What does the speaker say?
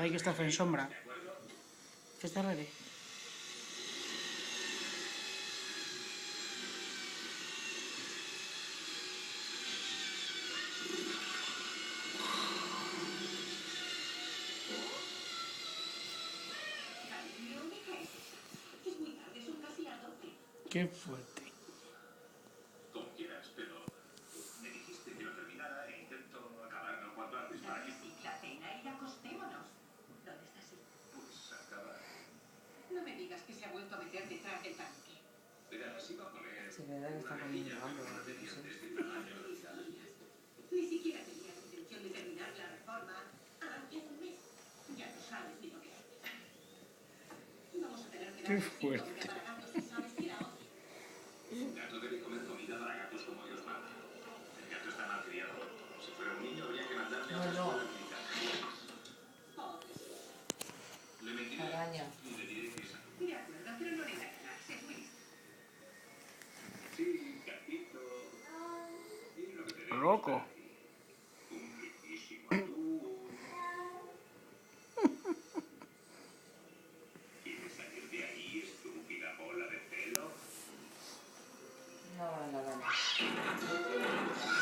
Hay que estar en sombra. ¿Qué está ready? Qué fuerte. Como quieras, pero me dijiste que lo terminara e intento acabarlo cuanto antes para que... La cena y acostémonos. ¿Dónde está así? Pues acaba... No me digas que se ha vuelto a meter detrás del tanque. Mira, así va a poner... Se ve que está comiendo algo, no sé. Ni siquiera tenías intención de terminar la reforma hace un mes. Ya no sabes ni lo que haces. Vamos a tener que Qué dar fuerte. para gatos si sabes que era otro. Un gato debe comer comida para gatos como Dios manda. El gato está mal criado. Si fuera un niño habría que mandarle a otra escuela militar. Le mentiré Araña. y le diré que es... De acuerdo, pero no le engañarás, es muy listo. Sí, gatito. Y lo que te Loco. un riquísimo atún. ¿Quieres salir de ahí, estúpida bola de pelo? No, no, no.